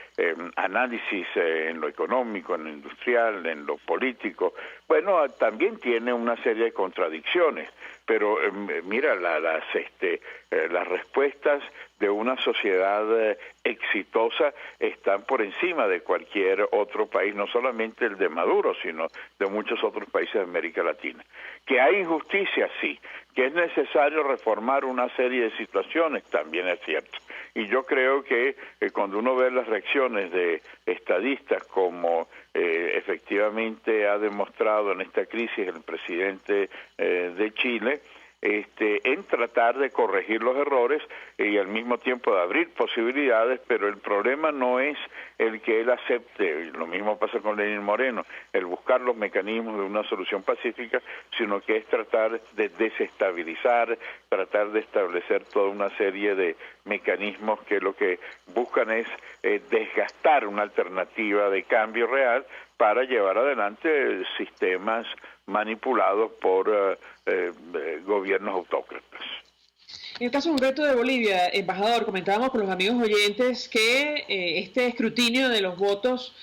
análisis en lo económico, en lo industrial, en lo político, bueno, también tiene una serie de contradicciones. Pero mira, las respuestas de una sociedad exitosa están por encima de cualquier otro país, no solamente el de Maduro, sino de muchos otros países de América Latina. Que hay injusticia, sí. Que es necesario reformar una serie de situaciones, también es cierto. Y yo creo que cuando uno ve las reacciones de estadistas como efectivamente ha demostrado en esta crisis el presidente de Chile, en tratar de corregir los errores y al mismo tiempo de abrir posibilidades, pero el problema no es el que él acepte, lo mismo pasa con Lenín Moreno, el buscar los mecanismos de una solución pacífica, sino que es tratar de desestabilizar, tratar de establecer toda una serie de mecanismos que lo que buscan es desgastar una alternativa de cambio real para llevar adelante sistemas manipulados por gobiernos autócratas. En el caso concreto de Bolivia, embajador, comentábamos con los amigos oyentes que este escrutinio de los votos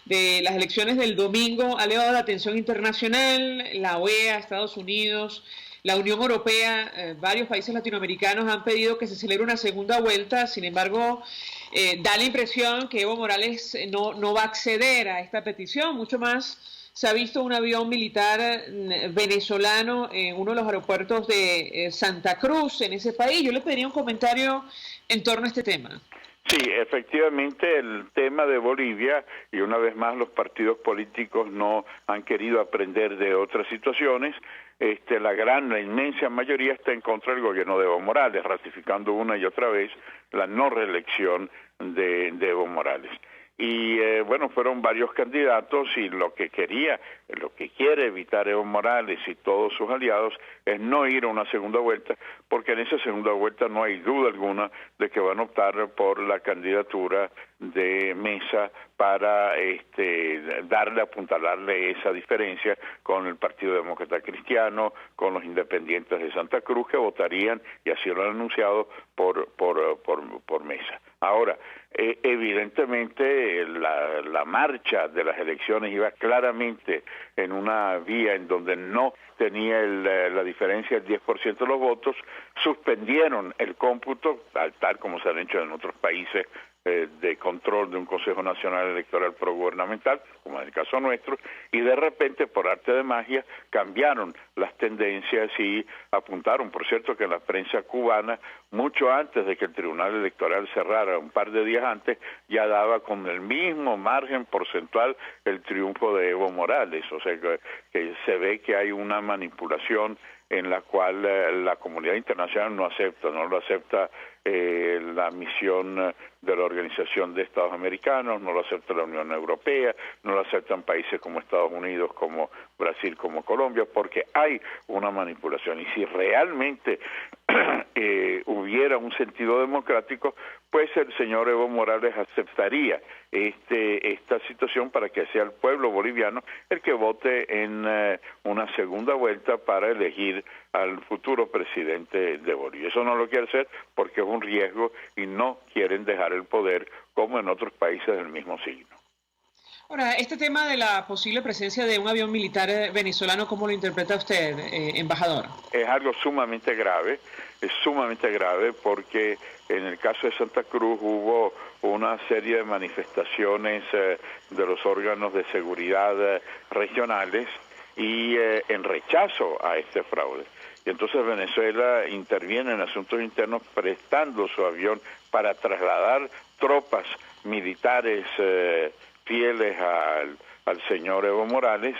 de las elecciones del domingo ha elevado la atención internacional. La OEA, Estados Unidos, la Unión Europea, varios países latinoamericanos han pedido que se celebre una segunda vuelta. Sin embargo, da la impresión que Evo Morales no va a acceder a esta petición, mucho más. Se ha visto un avión militar venezolano en uno de los aeropuertos de Santa Cruz, en ese país. Yo le pediría un comentario en torno a este tema. Sí, efectivamente el tema de Bolivia, y una vez más los partidos políticos no han querido aprender de otras situaciones. La inmensa mayoría está en contra del gobierno de Evo Morales, ratificando una y otra vez la no reelección de Evo Morales. Y bueno, fueron varios candidatos y lo que quiere evitar Evo Morales y todos sus aliados es no ir a una segunda vuelta, porque en esa segunda vuelta no hay duda alguna de que van a optar por la candidatura de Mesa para apuntalarle esa diferencia con el Partido Demócrata Cristiano, con los independientes de Santa Cruz, que votarían, y así lo han anunciado, por Mesa. Ahora, evidentemente la marcha de las elecciones iba claramente en una vía en donde no tenía la diferencia del 10% de los votos, suspendieron el cómputo, tal como se han hecho en otros países de control de un Consejo Nacional Electoral progubernamental, como en el caso nuestro, y de repente, por arte de magia, cambiaron las tendencias y apuntaron, por cierto, que en la prensa cubana, mucho antes de que el Tribunal Electoral cerrara, un par de días antes, ya daba con el mismo margen porcentual el triunfo de Evo Morales, o sea que se ve que hay una manipulación en la cual la comunidad internacional no lo acepta la misión de la Organización de Estados Americanos, no lo acepta la Unión Europea, no lo aceptan países como Estados Unidos, como Brasil, como Colombia, porque hay una manipulación. Y si realmente hubiera un sentido democrático, pues el señor Evo Morales aceptaría esta situación para que sea el pueblo boliviano el que vote en una segunda vuelta para elegir al futuro presidente de Bolivia. Eso no lo quiere hacer porque es un riesgo y no quieren dejar el poder como en otros países del mismo signo. Ahora, este tema de la posible presencia de un avión militar venezolano, ¿cómo lo interpreta usted, embajador? Es algo sumamente grave porque en el caso de Santa Cruz hubo una serie de manifestaciones de los órganos de seguridad regionales y en rechazo a este fraude. Y entonces Venezuela interviene en asuntos internos prestando su avión para trasladar tropas militares fieles al señor Evo Morales,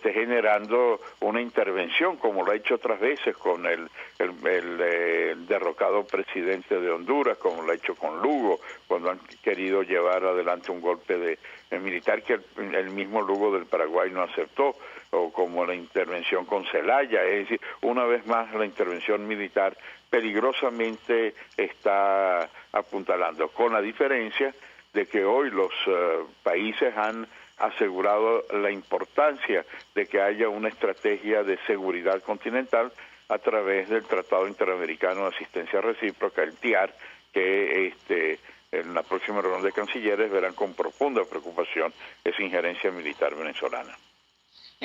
generando una intervención, como lo ha hecho otras veces con el derrocado presidente de Honduras, como lo ha hecho con Lugo, cuando han querido llevar adelante un golpe militar que el mismo Lugo del Paraguay no aceptó, o como la intervención con Zelaya. Es decir, una vez más la intervención militar peligrosamente está apuntalando, con la diferencia de que hoy los países han asegurado la importancia de que haya una estrategia de seguridad continental a través del Tratado Interamericano de Asistencia Recíproca, el TIAR, que en la próxima reunión de cancilleres verán con profunda preocupación esa injerencia militar venezolana.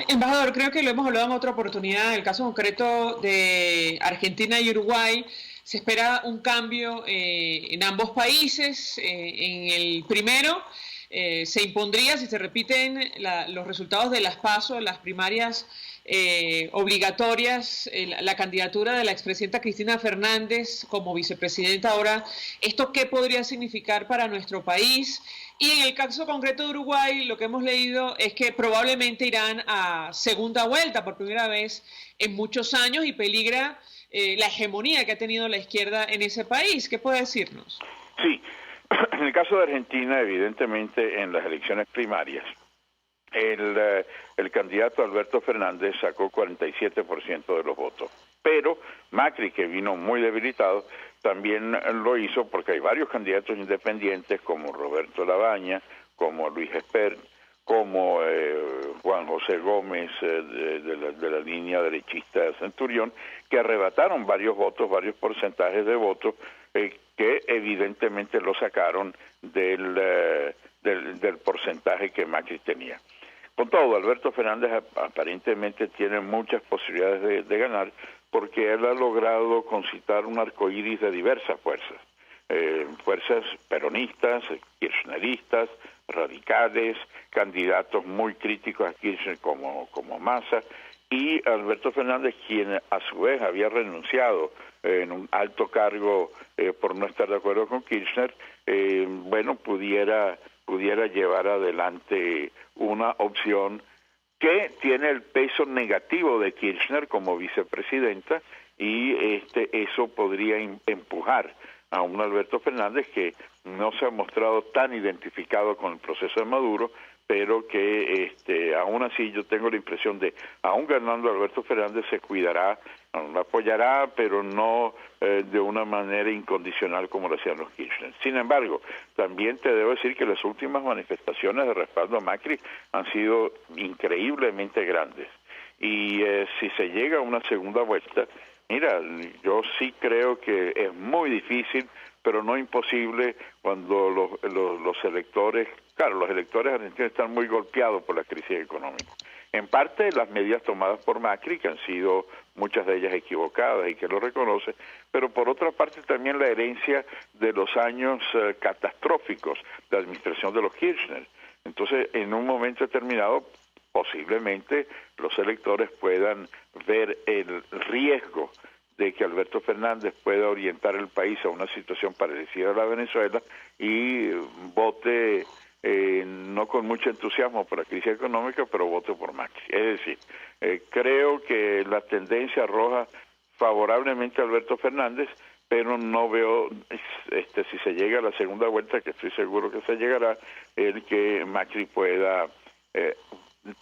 Embajador, creo que lo hemos hablado en otra oportunidad, en el caso concreto de Argentina y Uruguay, se espera un cambio en ambos países. En el primero se impondría, si se repiten los resultados de las PASO, las primarias obligatorias, la candidatura de la expresidenta Cristina Fernández como vicepresidenta. Ahora, ¿esto qué podría significar para nuestro país? Y en el caso concreto de Uruguay, lo que hemos leído es que probablemente irán a segunda vuelta por primera vez en muchos años y peligra la hegemonía que ha tenido la izquierda en ese país. ¿Qué puede decirnos? Sí, en el caso de Argentina, evidentemente en las elecciones primarias, el candidato Alberto Fernández sacó 47% de los votos, pero Macri, que vino muy debilitado, también lo hizo porque hay varios candidatos independientes como Roberto Labaña, como Luis Espert, como Juan José Gómez de la línea derechista de Centurión, que arrebataron varios votos, varios porcentajes de votos que evidentemente lo sacaron del porcentaje que Macri tenía. Con todo, Alberto Fernández aparentemente tiene muchas posibilidades de ganar porque él ha logrado concitar un arcoíris de diversas fuerzas, fuerzas peronistas, kirchneristas, radicales, candidatos muy críticos a Kirchner como Massa, y Alberto Fernández, quien a su vez había renunciado en un alto cargo por no estar de acuerdo con Kirchner, pudiera llevar adelante una opción que tiene el peso negativo de Kirchner como vicepresidenta, y eso podría empujar a un Alberto Fernández que no se ha mostrado tan identificado con el proceso de Maduro, pero que aún así yo tengo la impresión de, aún ganando Alberto Fernández, se cuidará, lo apoyará, pero no de una manera incondicional como lo hacían los Kirchner. Sin embargo, también te debo decir que las últimas manifestaciones de respaldo a Macri han sido increíblemente grandes. Y si se llega a una segunda vuelta, mira, yo sí creo que es muy difícil pero no imposible cuando los electores, claro, los electores argentinos están muy golpeados por la crisis económica. En parte las medidas tomadas por Macri, que han sido muchas de ellas equivocadas y que lo reconoce, pero por otra parte también la herencia de los años catastróficos de la administración de los Kirchner. Entonces, en un momento determinado, posiblemente los electores puedan ver el riesgo de que Alberto Fernández pueda orientar el país a una situación parecida a la de Venezuela y vote no con mucho entusiasmo por la crisis económica, pero vote por Macri. Es decir, creo que la tendencia arroja favorablemente a Alberto Fernández, pero no veo, si se llega a la segunda vuelta, que estoy seguro que se llegará, el que Macri pueda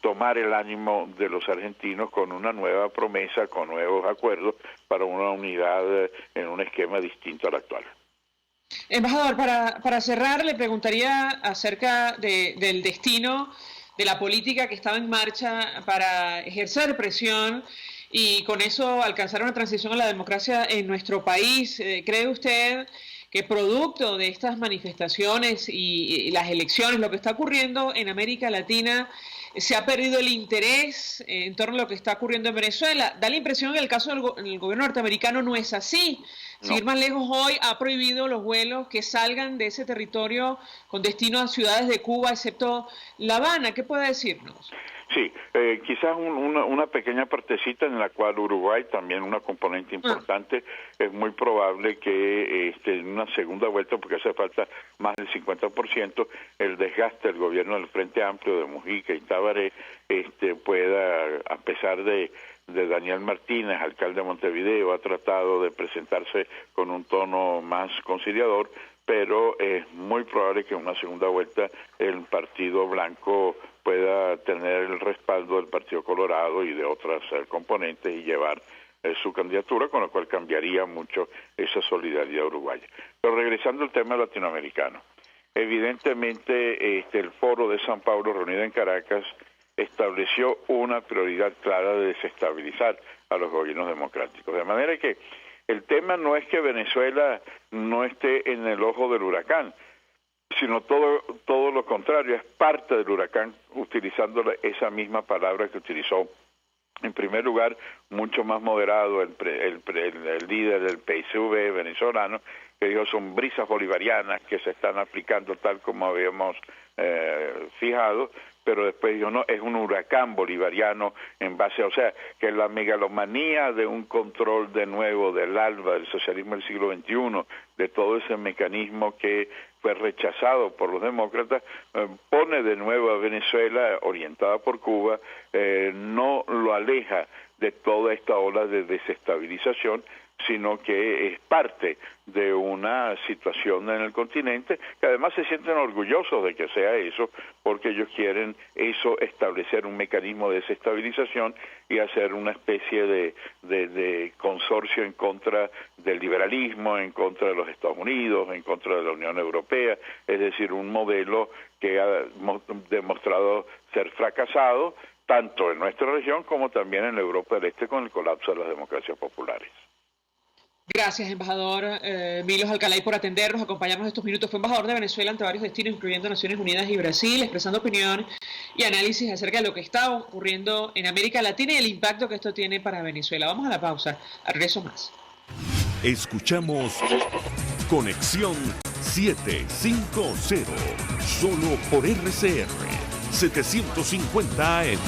tomar el ánimo de los argentinos con una nueva promesa, con nuevos acuerdos para una unidad en un esquema distinto al actual. Embajador, para cerrar, le preguntaría acerca del destino de la política que estaba en marcha para ejercer presión y con eso alcanzar una transición a la democracia en nuestro país. ¿Cree usted que producto de estas manifestaciones y las elecciones, lo que está ocurriendo en América Latina, se ha perdido el interés en torno a lo que está ocurriendo en Venezuela? Da la impresión que en el caso del gobierno norteamericano no es así. No. Sin ir más lejos, hoy ha prohibido los vuelos que salgan de ese territorio con destino a ciudades de Cuba, excepto La Habana. ¿Qué puede decirnos? Sí, quizás una pequeña partecita en la cual Uruguay, también una componente importante, es muy probable que en una segunda vuelta, porque hace falta más del 50%, el desgaste del gobierno del Frente Amplio de Mujica y Tabaré pueda, a pesar de Daniel Martínez, alcalde de Montevideo, ha tratado de presentarse con un tono más conciliador, pero es muy probable que en una segunda vuelta el Partido Blanco pueda tener el respaldo del Partido Colorado y de otras componentes y llevar su candidatura, con lo cual cambiaría mucho esa solidaridad uruguaya. Pero regresando al tema latinoamericano, evidentemente el Foro de San Pablo reunido en Caracas estableció una prioridad clara de desestabilizar a los gobiernos democráticos. De manera que el tema no es que Venezuela no esté en el ojo del huracán, sino todo lo contrario, es parte del huracán, utilizando esa misma palabra que utilizó, en primer lugar, mucho más moderado el líder del PSV venezolano, que dijo son brisas bolivarianas que se están aplicando tal como habíamos fijado, pero después dijo, no, es un huracán bolivariano en base a, o sea, que la megalomanía de un control de nuevo del ALBA, del socialismo del siglo XXI, de todo ese mecanismo que fue rechazado por los demócratas, pone de nuevo a Venezuela, orientada por Cuba, no lo aleja de toda esta ola de desestabilización, sino que es parte de una situación en el continente, que además se sienten orgullosos de que sea eso, porque ellos quieren eso, establecer un mecanismo de desestabilización y hacer una especie de consorcio en contra del liberalismo, en contra de los Estados Unidos, en contra de la Unión Europea, es decir, un modelo que ha demostrado ser fracasado, tanto en nuestra región como también en la Europa del Este con el colapso de las democracias populares. Gracias, embajador Milos Alcalay, por atendernos, acompañarnos estos minutos. Fue embajador de Venezuela ante varios destinos, incluyendo Naciones Unidas y Brasil, expresando opinión y análisis acerca de lo que está ocurriendo en América Latina y el impacto que esto tiene para Venezuela. Vamos a la pausa, al regreso más. Escuchamos Conexión 750, solo por RCR 750 AM.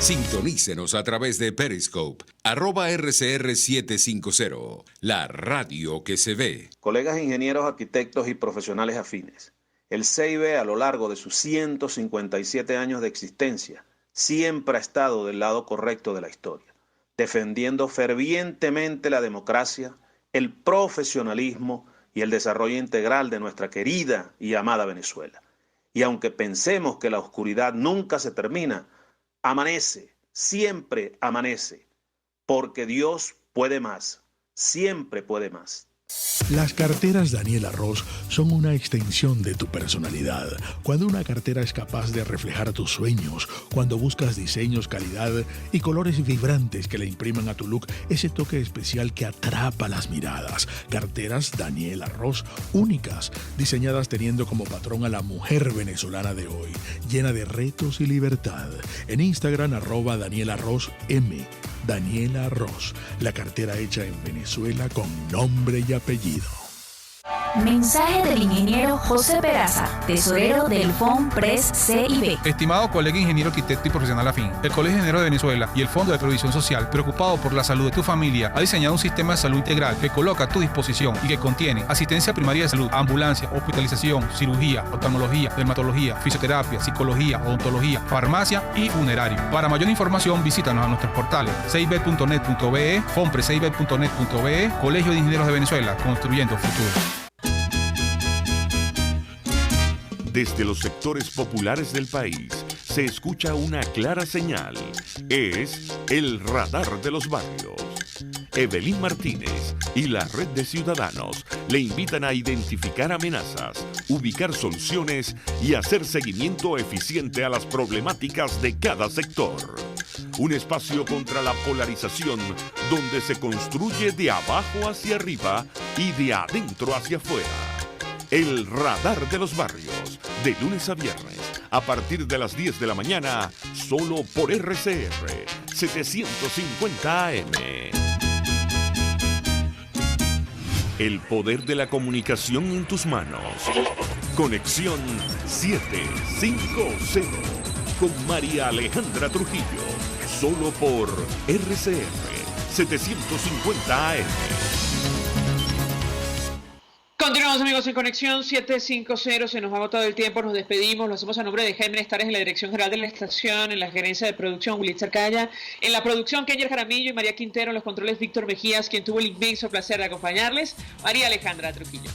Sintonícenos a través de Periscope, @RCR750, la radio que se ve. Colegas ingenieros, arquitectos y profesionales afines, el CIB a lo largo de sus 157 años de existencia siempre ha estado del lado correcto de la historia, defendiendo fervientemente la democracia, el profesionalismo y el desarrollo integral de nuestra querida y amada Venezuela. Y aunque pensemos que la oscuridad nunca se termina, amanece, siempre amanece, porque Dios puede más, siempre puede más. Las carteras Daniela Ross son una extensión de tu personalidad. Cuando una cartera es capaz de reflejar tus sueños, cuando buscas diseños, calidad y colores vibrantes que le impriman a tu look ese toque especial que atrapa las miradas. Carteras Daniela Ross únicas, diseñadas teniendo como patrón a la mujer venezolana de hoy, llena de retos y libertad. En Instagram @Daniela Ross M. Daniela Ross, la cartera hecha en Venezuela con nombre y apellido. Mensaje del ingeniero José Peraza, tesorero del FONPRES CIB. Estimado colega ingeniero arquitecto y profesional afín, el Colegio de Ingenieros de Venezuela y el Fondo de Previsión Social, preocupado por la salud de tu familia, ha diseñado un sistema de salud integral que coloca a tu disposición y que contiene asistencia primaria de salud, ambulancia, hospitalización, cirugía, oftalmología, dermatología, fisioterapia, psicología, odontología, farmacia y funerario. Para mayor información, visítanos a nuestros portales cib.net.be, fonprescib.net.be, Colegio de Ingenieros de Venezuela, construyendo futuro. Desde los sectores populares del país se escucha una clara señal. Es el radar de los barrios. Evelyn Martínez y la Red de Ciudadanos le invitan a identificar amenazas, ubicar soluciones y hacer seguimiento eficiente a las problemáticas de cada sector. Un espacio contra la polarización donde se construye de abajo hacia arriba y de adentro hacia afuera. El radar de los barrios, de lunes a viernes, a partir de las 10 de la mañana, solo por RCR 750 AM. El poder de la comunicación en tus manos. Conexión 750 con María Alejandra Trujillo, solo por RCR 750 AM. Continuamos, amigos, en Conexión 750. Se nos ha agotado el tiempo, nos despedimos. Lo hacemos a nombre de Jaime Estares en la dirección general de la estación, en la gerencia de producción Wilitzer Calla, en la producción Kenyer Jaramillo y María Quintero, en los controles Víctor Mejías, quien tuvo el inmenso placer de acompañarles, María Alejandra Trujillo.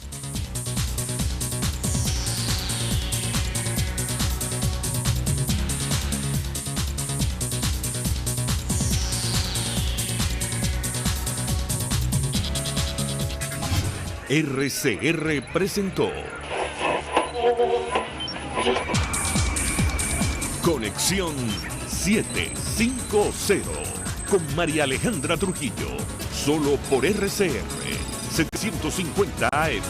RCR presentó Conexión 750 con María Alejandra Trujillo, solo por RCR 750 AM.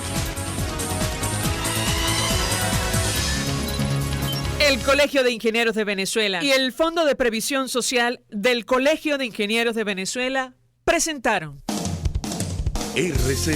El Colegio de Ingenieros de Venezuela y el Fondo de Previsión Social del Colegio de Ingenieros de Venezuela presentaron RCR